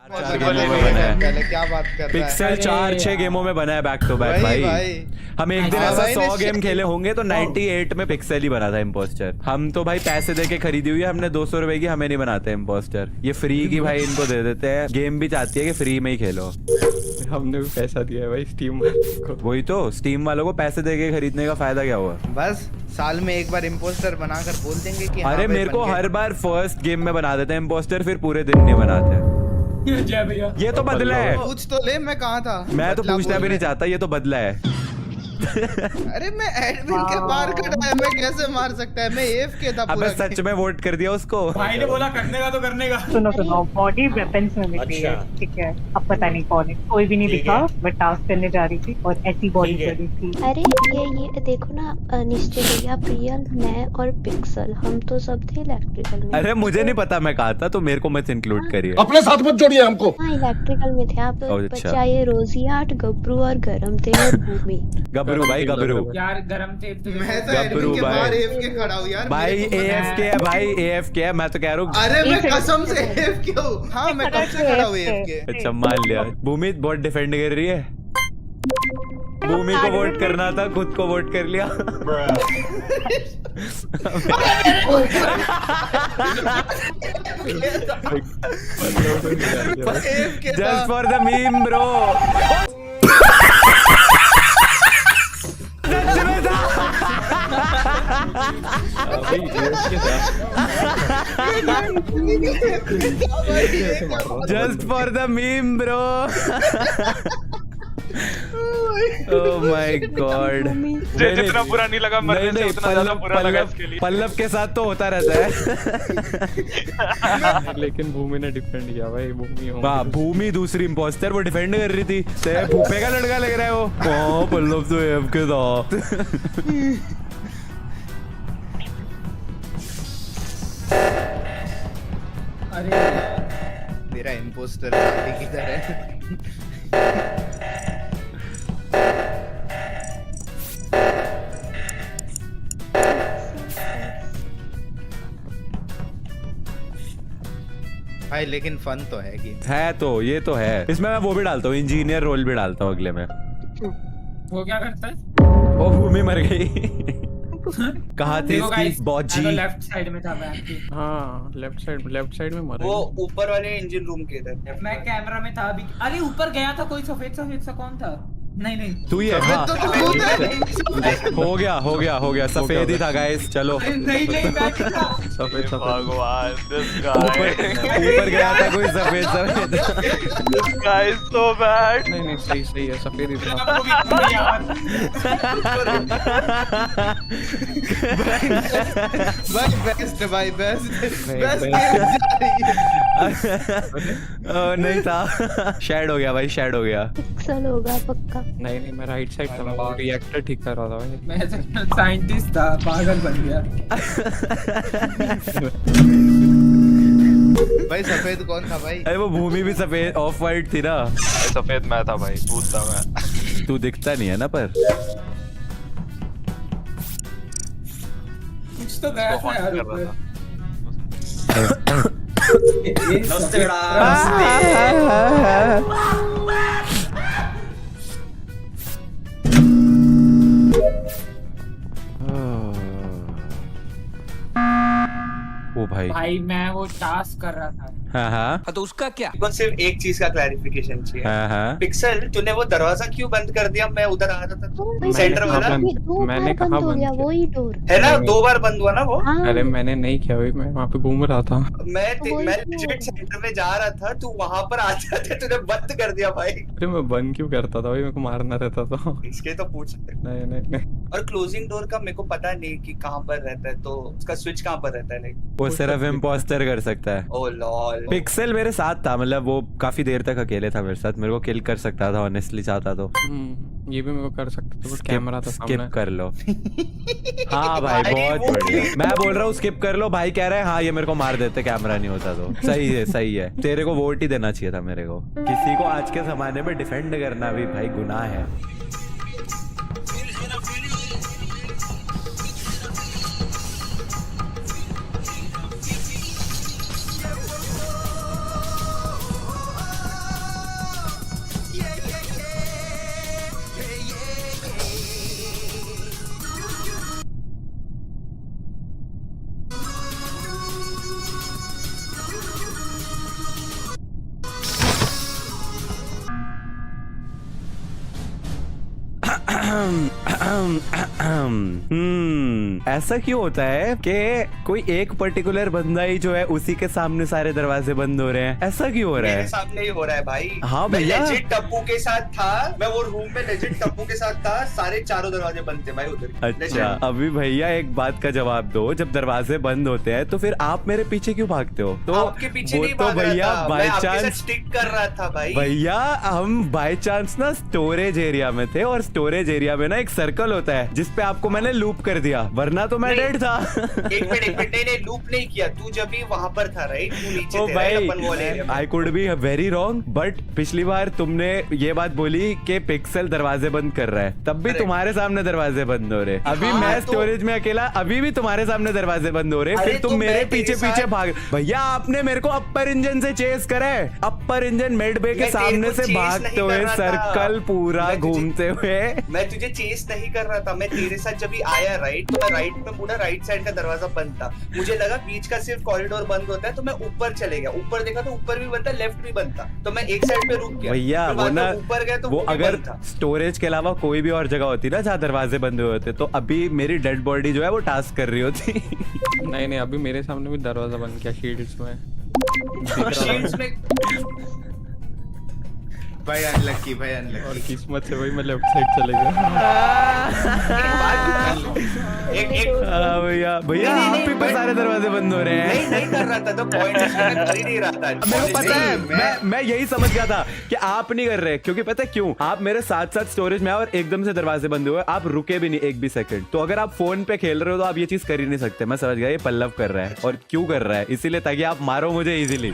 गेमों में बना है। क्या बात कर रहा है? पिक्सल 4-6 गेमों में बना है बैक टू बैक भाई। हम एक दिन ऐसा 100 गेम खेले होंगे तो 98 में पिक्सल ही बना था इम्पोस्टर। हम तो भाई पैसे दे के खरीदी हुई है हमने 200 रुपए की, हमें नहीं बनाते इम्पोस्टर। ये फ्री की भाई इनको दे देते हैं। गेम भी चाहती है कि फ्री में ही खेलो। हमने भी पैसा दिया है भाई स्टीम को। वही तो, स्टीम वालों को पैसे दे के खरीदने का फायदा क्या हुआ? बस साल में एक बार इम्पोस्टर बनाकर बोल देंगे कि अरे मेरे को हर बार फर्स्ट गेम में बना देते हैं इम्पोस्टर, फिर पूरे दिन नहीं बनाते। जय भैया। ये तो बदला है। पूछ तो ले मैं कहाँ था। मैं तो पूछना भी नहीं चाहता, ये तो बदला है। अरे मैं एडमिन के बाहर खड़ा है, मैं कैसे मार सकता है? मैं AFK था पूरा। अबे सच में वोट कर दिया उसको। भाई ने बोला करने का तो करने का। सुनो बॉडी वेपन्स में मिली है, ठीक है। अब पता नहीं कौन है, कोई भी नहीं दिखा, बट टास्क करने जा रही थी और ऐसी बॉडी चली थी। अरे ये देखो ना निश्चय भैया, प्रियल, मैं और पिक्सल, हम तो सब थे इलेक्ट्रिकल में। अरे मुझे नहीं पता मैं कहा था, तो मेरे को मत इंक्लूड करिए। अपने साथ मत जोड़िए हमको। हाँ इलेक्ट्रिकल में थे आप। अच्छा। बचाए रोजियाट, गब्रू और गरम थे और भूमि। गबरू भाई गबरू। यार गरम थे तो मैं तो गब्रू एडमिन के भाई। बाहर AFK खड़ा हूँ यार। भाई मेरे को पता AFK है भाई, AFK है। मैं तो कह रहा हूँ। अरे मैं कसम से AFK हूँ। हाँ मैं कब से खड़ा हूँ AFK। अच्छा मान लिया। भूमि बहुत डिफेंड कर रही है। भूमि को वोट करना था, खुद को वोट कर लिया। Just for the meme bro. Just for the meme bro. Oh my God. जितना बुरा नहीं लगा मरने से उतना ज्यादा बुरा लगा इसके लिए। पल्लव के साथ तो होता रहता है। लेकिन भूमि ने डिफेंड किया भाई। भूमि वाह, भूमि दूसरी इम्पोस्टर, वो डिफेंड कर रही थी। तेरे फूफे का लड़का लग रहा है वो। पल्लव तो AFK था। अरे मेरा इम्पोस्टर किधर है? भाई लेकिन फन तो है गेम। है तो ये तो है। इसमें मैं वो भी डालता हूँ, इंजीनियर रोल भी डालता हूँ अगले में। वो क्या करता है? ओ भूमि मर गई। कहाँ थी इसकी बॉजी? लेफ्ट साइड में था मैं आपकी। हाँ लेफ्ट साइड में मरा। वो ऊपर वाले इंजन रूम के इधर। मैं कैमरा में था अभी। अरे ऊपर गया था कोई सफेद सा कौन था? नहीं तू ही है। हाँ। तो हो गया सफेद ही था गाइस। चलो नहीं सफेद भगवान दिस ऊपर गया था कोई सफेद। Guy is so bad. नहीं सही है, सफेद ही था। भाई बेस्ट नहीं था। शेड हो गया भाई, शेड हो गया। पिक्सल होगा पक्का। नहीं मैं राइट साइड था। मैं रिएक्टर ठीक कर रहा था भाई। मैं साइंटिस्ट था, पागल बन गया। भाई सफेद कौन था भाई? अरे वो भूमि भी सफेद ऑफ वाइट थी ना। सफेद मैं था भाई, पूछता मैं। तू दिखता नहीं है ना पर। कुछ तो गया था यार ऊपर। ओ भाई मैं वो टास्क कर रहा था। हाँ तो उसका क्या? सिर्फ एक चीज का क्लैरिफिकेशन चाहिए। हाँ। पिक्सल तूने वो दरवाजा क्यों बंद कर दिया? मैं उधर आ रहा था तो सेंटर वाला। मैंने कहा बंद हो गया, वही डोर है ना, 2 बार बंद हुआ ना वो। अरे मैंने नहीं किया भाई, मैं वहाँ पे घूम रहा था। मैं लेजिट सेंटर में जा रहा था, तू वहां पर आ जाते, तूने बंद कर दिया भाई। अरे मैं बंद क्यों करता था भाई? मेरे को मारना रहता था। इसके तो पूछ सकते। नहीं। और क्लोजिंग डोर का मेरे को पता नहीं कि कहाँ पर रहता है, तो उसका स्विच कहाँ पर रहता है? लाइक वो सिर्फ इम्पोस्टर कर सकता है। ओ लॉल। पिक्सल मेरे साथ था, मतलब वो काफी देर तक अकेले था मेरे साथ। मेरे को किल कर सकता था ऑनेस्टली चाहता तो। ये भी मेरे को कर सकता था, बट कैमरा था सामने। स्किप कर लो। हाँ भाई बहुत बढ़िया। मैं बोल रहा हूँ स्किप कर लो। भाई कह रहा है हाँ ये मेरे को मार देते कैमरा नहीं होता तो। सही है। तेरे को वोट ही देना चाहिए था मेरे को। किसी को आज के जमाने में डिफेंड करना भी भाई गुनाह है। ऐसा क्यों होता है कि कोई एक पर्टिकुलर बंदा ही जो है उसी के सामने सारे दरवाजे बंद हो रहे हैं? ऐसा क्यों हो रहा मेरे है? सामने ही हो रहा है भाई। हाँ मैं भैया। लेजिट टप्पू के साथ था, मैं वो रूम में लेजिट टप्पू के साथ था, सारे चारों दरवाजे बंद थे भाई उधर। अच्छा, अभी भैया एक बात का जवाब दो, जब दरवाजे बंद होते हैं तो फिर आप मेरे पीछे क्यों भागते हो? तो आपके पीछे वो नहीं तो भाग रहा भैया था, बाय मैं आपके साथ चांस, स्टिक कर रहा था भाई। भैया हम बाय चांस ना स्टोरेज एरिया में थे, और स्टोरेज एरिया में ना एक सर्कल होता है जिसपे आपको मैंने लूप कर दिया, वरना तो मैं नहीं। डेड था। एक मिनट नहीं लूप नहीं किया, तू जब भी वहां पर था राइट, तू नीचे ओ थे भाई, right, अपन वॉल एरिया में। I could be very wrong, but पिछली बार तुमने ये बात बोली कि पिक्सल दरवाजे बंद कर रहा है, तब भी Correct. तुम्हारे सामने दरवाजे बंद हो रहे। अभी हाँ, मैं तो- स्टोरेज में अकेला, अभी भी तुम्हारे सामने दरवाजे बंद हो रहे, अरे फिर तुम तो मेरे मैं तेरे पीछे पीछे साथ- भाग। भैया आपने मेरे को अपर इंजन से चेस करे, अपर इंजन मेड बे के मैं तेरे सामने को से chase भागते नहीं हुए कर रहा था। सर्कल पूरा मैं तुझे- घूमते हुए। मैं तुझे चेस नहीं कर रहा था, मैं तेरे साथ जब भी आया राइट, तो मैं राइट में पूरा राइट साइड का दरवाजा बंद था, मुझे लगा बीच का सिर्फ कॉरिडोर बंद होता है, तो मैं ऊपर चले गया, ऊपर देखा तो ऊपर भी बंद था, लेफ्ट भी बंद था, तो मैं एक साइड पे रुक गया। भैया फिर वो बाद में ना, ऊपर गया तो वो भी अगर बंद था। स्टोरेज के अलावा कोई भी और जगह होती ना जहाँ दरवाजे बंद हुए होते, तो अभी मेरी डेड बॉडी जो है वो टास्क कर रही होती। नहीं अभी मेरे सामने भी दरवाजा बंद किया शील्ड्स में। दिख रहा था। शील्ड्स में भाई अनलकी, भाई और अनलकी। किस्मत से वही मैं लेफ्ट साइड चले गया। एक हाँ भैया भैया नहीं, आप नहीं, ही पे but- सारे दरवाजे बंद हो रहे हैं। नहीं कर रहा था, तो पॉइंट मैं कर ही नहीं रहा था। मेरे को पता है, नहीं, मैं यही समझ गया था कि आप नहीं कर रहे, क्योंकि पता है क्यों? आप मेरे साथ साथ स्टोरेज में और एकदम से दरवाजे बंद हुए, आप रुके भी नहीं एक भी सेकंड। तो अगर आप फोन पे खेल रहे हो तो आप ये चीज कर ही नहीं सकते। मैं समझ गया ये पल्लव कर रहा है, और क्यों कर रहा है, इसीलिए ताकि आप मारो मुझे इजीली।